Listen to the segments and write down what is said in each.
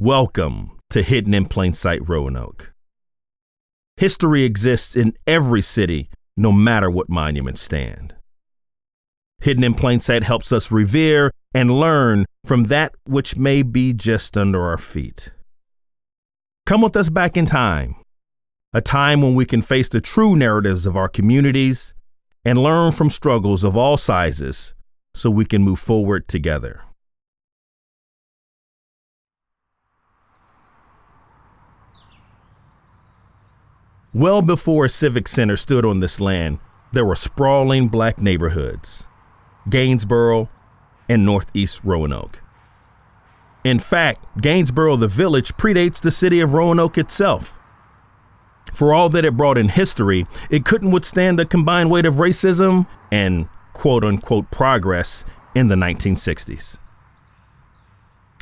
Welcome to Hidden in Plain Sight, Roanoke. History exists in every city, no matter what monuments stand. Hidden in Plain Sight helps us revere and learn from that which may be just under our feet. Come with us back in time, a time when we can face the true narratives of our communities and learn from struggles of all sizes so we can move forward together. Well before a civic center stood on this land, there were sprawling black neighborhoods, Gainesboro and Northeast Roanoke. In fact, Gainesboro, the village, predates the city of Roanoke itself. For all that it brought in history, it couldn't withstand the combined weight of racism and quote-unquote progress in the 1960s.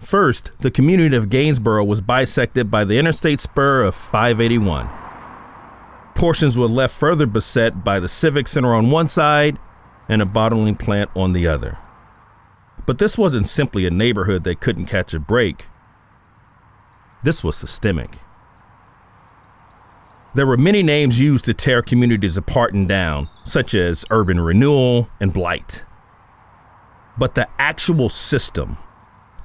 First, the community of Gainesboro was bisected by the interstate spur of 581. Portions were left further beset by the Civic Center on one side and a bottling plant on the other. But this wasn't simply a neighborhood that couldn't catch a break. This was systemic. There were many names used to tear communities apart and down, such as urban renewal and blight. But the actual system,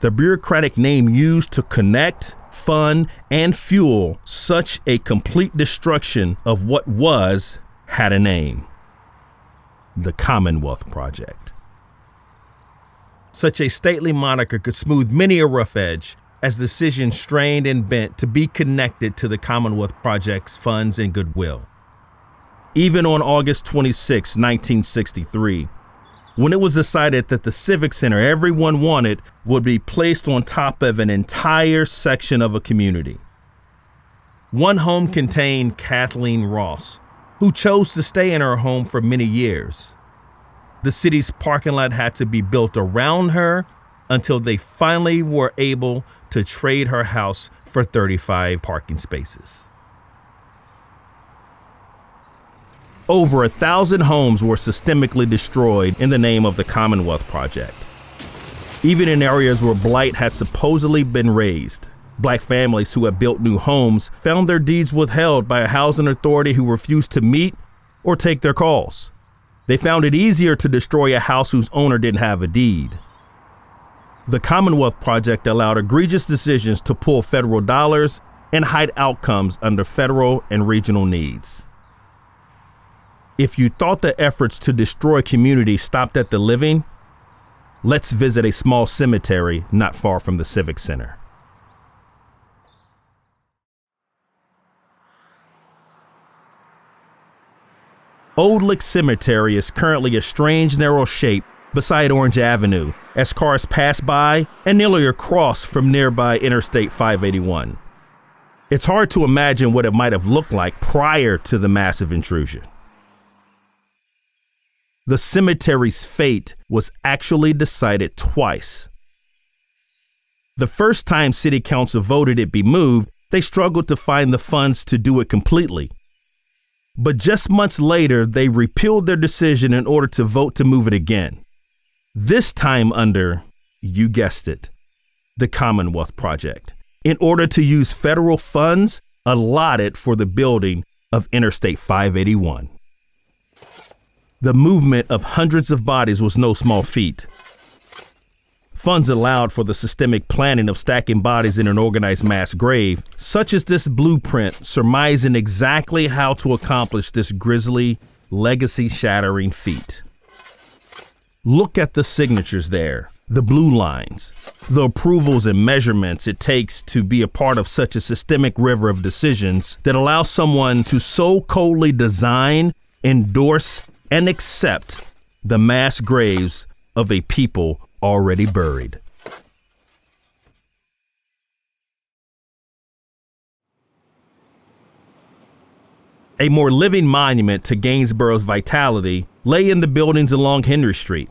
the bureaucratic name used to connect, fund, and fuel such a complete destruction of what was, had a name: the Commonwealth Project. Such a stately moniker could smooth many a rough edge as decisions strained and bent to be connected to the Commonwealth Project's funds and goodwill. Even on August 26, 1963, when it was decided that the Civic Center everyone wanted would be placed on top of an entire section of a community. One home contained Kathleen Ross, who chose to stay in her home for many years. The city's parking lot had to be built around her until they finally were able to trade her house for 35 parking spaces. Over 1,000 homes were systemically destroyed in the name of the Commonwealth Project. Even in areas where blight had supposedly been raised, black families who had built new homes found their deeds withheld by a housing authority who refused to meet or take their calls. They found it easier to destroy a house whose owner didn't have a deed. The Commonwealth Project allowed egregious decisions to pull federal dollars and hide outcomes under federal and regional needs. If you thought the efforts to destroy communities stopped at the living, let's visit a small cemetery not far from the Civic Center. Old Lick Cemetery is currently a strange narrow shape beside Orange Avenue as cars pass by and nearly across from nearby Interstate 581. It's hard to imagine what it might have looked like prior to the massive intrusion. The cemetery's fate was actually decided twice. The first time City Council voted it be moved, they struggled to find the funds to do it completely. But just months later, they repealed their decision in order to vote to move it again. This time under, you guessed it, the Commonwealth Project, in order to use federal funds allotted for the building of Interstate 581. The movement of hundreds of bodies was no small feat. Funds allowed for the systemic planning of stacking bodies in an organized mass grave, such as this blueprint surmising exactly how to accomplish this grisly, legacy-shattering feat. Look at the signatures there, the blue lines, the approvals and measurements it takes to be a part of such a systemic river of decisions that allow someone to so coldly design, endorse, and accept the mass graves of a people already buried. A more living monument to Gainesboro's vitality lay in the buildings along Henry Street.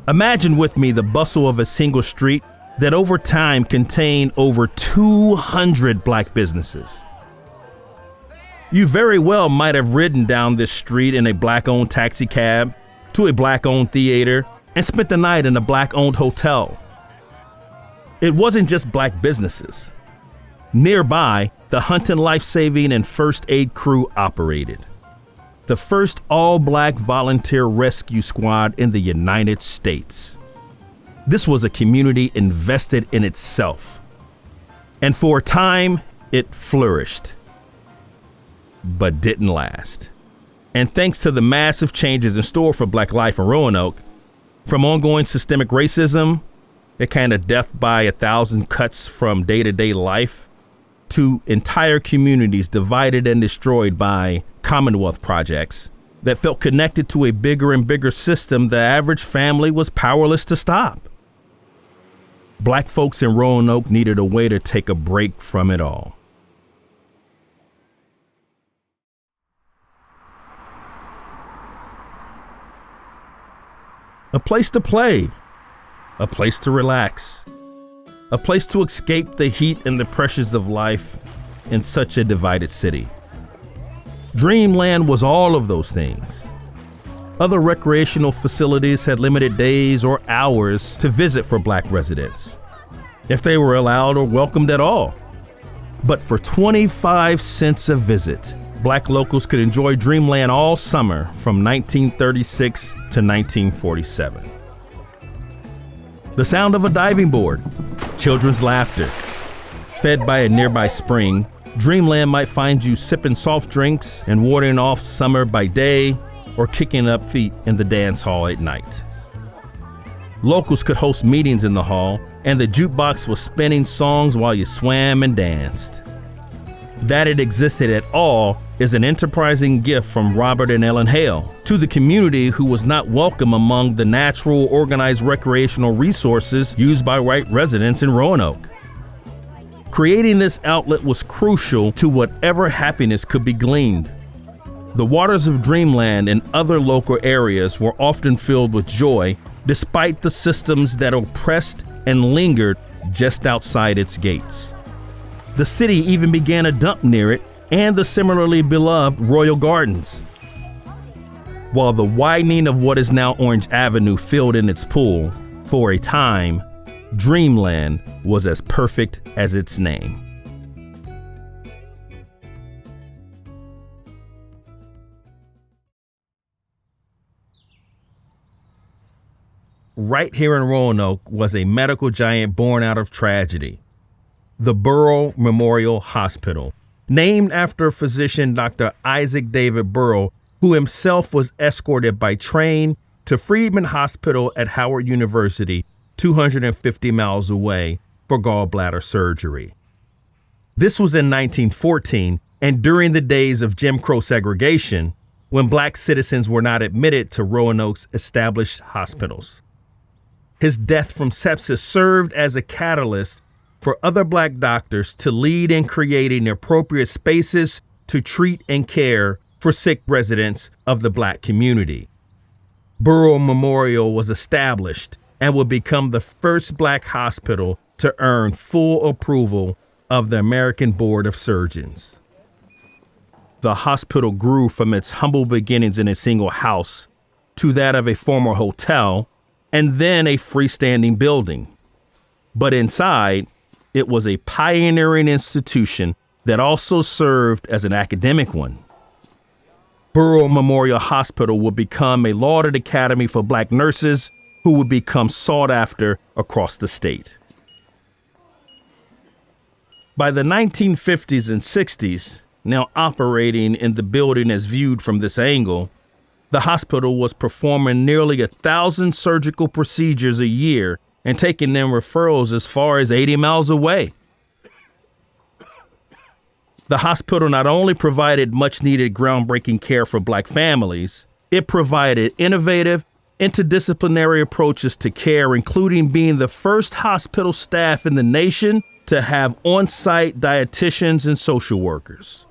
Imagine with me the bustle of a single street that over time contained over 200 black businesses. You very well might have ridden down this street in a black-owned taxi cab, to a black-owned theater, and spent the night in a black-owned hotel. It wasn't just black businesses. Nearby, the Hunting Life Saving and First Aid Crew operated, the first all-black volunteer rescue squad in the United States. This was a community invested in itself. And for a time, it flourished, but didn't last. And thanks to the massive changes in store for black life in Roanoke, from ongoing systemic racism, a kind of death by 1,000 cuts from day-to-day life, to entire communities divided and destroyed by Commonwealth projects that felt connected to a bigger and bigger system the average family was powerless to stop. Black folks in Roanoke needed a way to take a break from it all. A place to play, a place to relax, a place to escape the heat and the pressures of life in such a divided city. Dreamland was all of those things. Other recreational facilities had limited days or hours to visit for black residents, if they were allowed or welcomed at all. But for 25 cents a visit, black locals could enjoy Dreamland all summer from 1936 to 1947. The sound of a diving board, children's laughter, fed by a nearby spring, Dreamland might find you sipping soft drinks and warding off summer by day or kicking up feet in the dance hall at night. Locals could host meetings in the hall, and the jukebox was spinning songs while you swam and danced. That it existed at all is an enterprising gift from Robert and Ellen Hale to the community, who was not welcome among the natural, organized recreational resources used by white residents in Roanoke. Creating this outlet was crucial to whatever happiness could be gleaned. The waters of Dreamland and other local areas were often filled with joy, despite the systems that oppressed and lingered just outside its gates. The city even began a dump near it and the similarly beloved Royal Gardens. While the widening of what is now Orange Avenue filled in its pool, for a time, Dreamland was as perfect as its name. Right here in Roanoke was a medical giant born out of tragedy, the Burrell Memorial Hospital, named after physician Dr. Isaac David Burrell, who himself was escorted by train to Freedman Hospital at Howard University, 250 miles away, for gallbladder surgery. This was in 1914, and during the days of Jim Crow segregation, when black citizens were not admitted to Roanoke's established hospitals. His death from sepsis served as a catalyst for other black doctors to lead in creating appropriate spaces to treat and care for sick residents of the black community. Burrell Memorial was established and would become the first black hospital to earn full approval of the American Board of Surgeons. The hospital grew from its humble beginnings in a single house to that of a former hotel and then a freestanding building. But inside, it was a pioneering institution that also served as an academic one. Burrell Memorial Hospital would become a lauded academy for black nurses who would become sought after across the state. By the 1950s and 60s, now operating in the building as viewed from this angle, the hospital was performing nearly 1,000 surgical procedures a year and taking in referrals as far as 80 miles away. The hospital not only provided much needed groundbreaking care for black families, it provided innovative, interdisciplinary approaches to care, including being the first hospital staff in the nation to have on-site dietitians and social workers.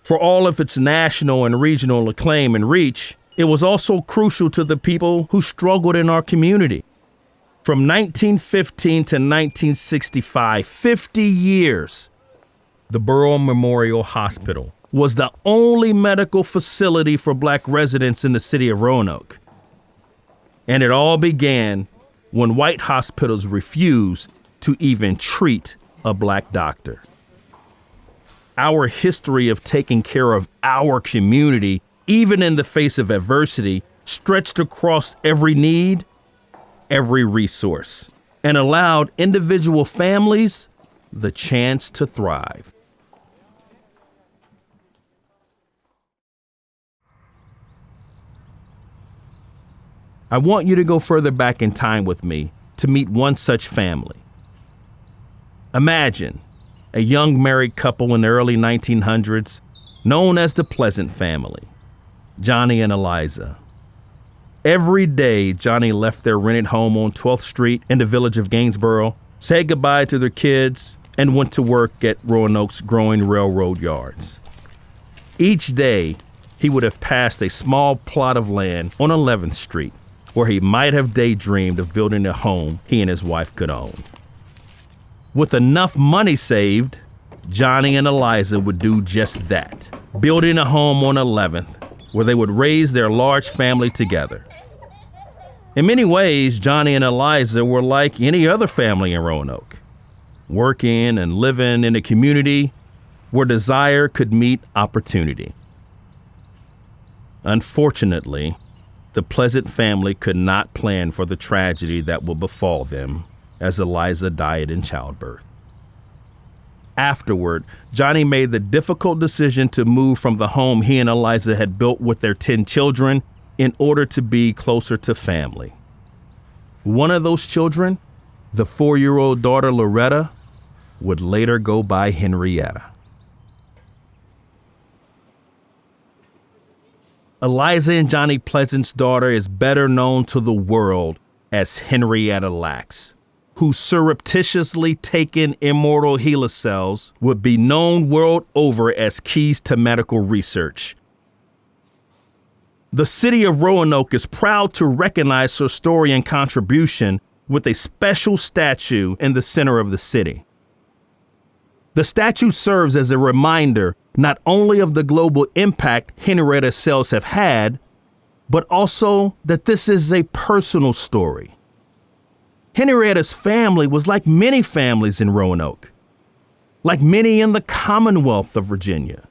For all of its national and regional acclaim and reach, it was also crucial to the people who struggled in our community. From 1915 to 1965, 50 years, the Burrell Memorial Hospital was the only medical facility for black residents in the city of Roanoke. And it all began when white hospitals refuse to even treat a black doctor. Our history of taking care of our community, even in the face of adversity, stretched across every need, every resource, and allowed individual families the chance to thrive. I want you to go further back in time with me to meet one such family. Imagine a young married couple in the early 1900s, known as the Pleasant family, Johnny and Eliza. Every day, Johnny left their rented home on 12th Street in the village of Gainsboro, said goodbye to their kids, and went to work at Roanoke's growing railroad yards. Each day, he would have passed a small plot of land on 11th Street, where he might have daydreamed of building a home he and his wife could own. With enough money saved, Johnny and Eliza would do just that, building a home on 11th where they would raise their large family together. In many ways, Johnny and Eliza were like any other family in Roanoke, working and living in a community where desire could meet opportunity. Unfortunately, the Pleasant family could not plan for the tragedy that would befall them as Eliza died in childbirth. Afterward, Johnny made the difficult decision to move from the home he and Eliza had built with their 10 children in order to be closer to family. One of those children, the 4-year-old daughter Loretta, would later go by Henrietta. Eliza and Johnny Pleasant's daughter is better known to the world as Henrietta Lacks, whose surreptitiously taken immortal HeLa cells would be known world over as keys to medical research. The city of Roanoke is proud to recognize her story and contribution with a special statue in the center of the city. The statue serves as a reminder not only of the global impact Henrietta cells have had, but also that this is a personal story. Henrietta's family was like many families in Roanoke, like many in the Commonwealth of Virginia,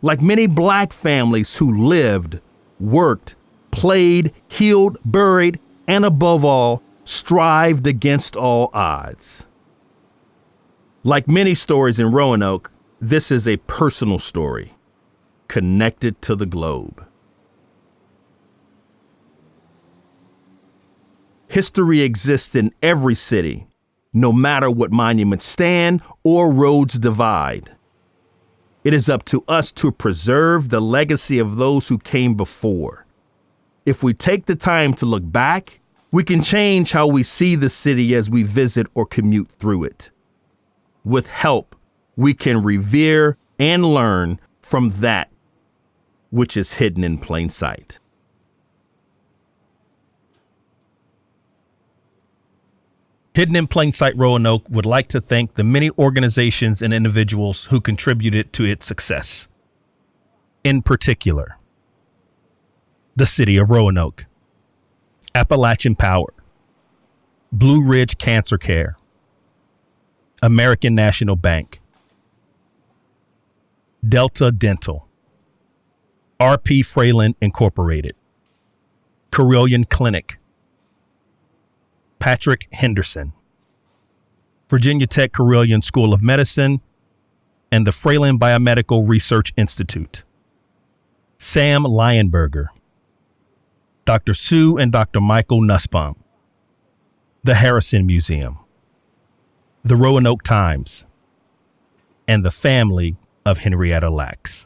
like many black families who lived, worked, played, healed, buried, and above all, strived against all odds. Like many stories in Roanoke, this is a personal story connected to the globe. History exists in every city, no matter what monuments stand or roads divide. It is up to us to preserve the legacy of those who came before. If we take the time to look back, we can change how we see the city as we visit or commute through it. With help, we can revere and learn from that which is hidden in plain sight. Hidden in Plain Sight Roanoke would like to thank the many organizations and individuals who contributed to its success. In particular, the City of Roanoke, Appalachian Power, Blue Ridge Cancer Care, American National Bank, Delta Dental, R.P. Fralin Incorporated, Carilion Clinic, Patrick Henderson, Virginia Tech Carilion School of Medicine, and the Fralin Biomedical Research Institute, Sam Lionberger, Dr. Sue and Dr. Michael Nussbaum, the Harrison Museum, the Roanoke Times, and the family of Henrietta Lacks.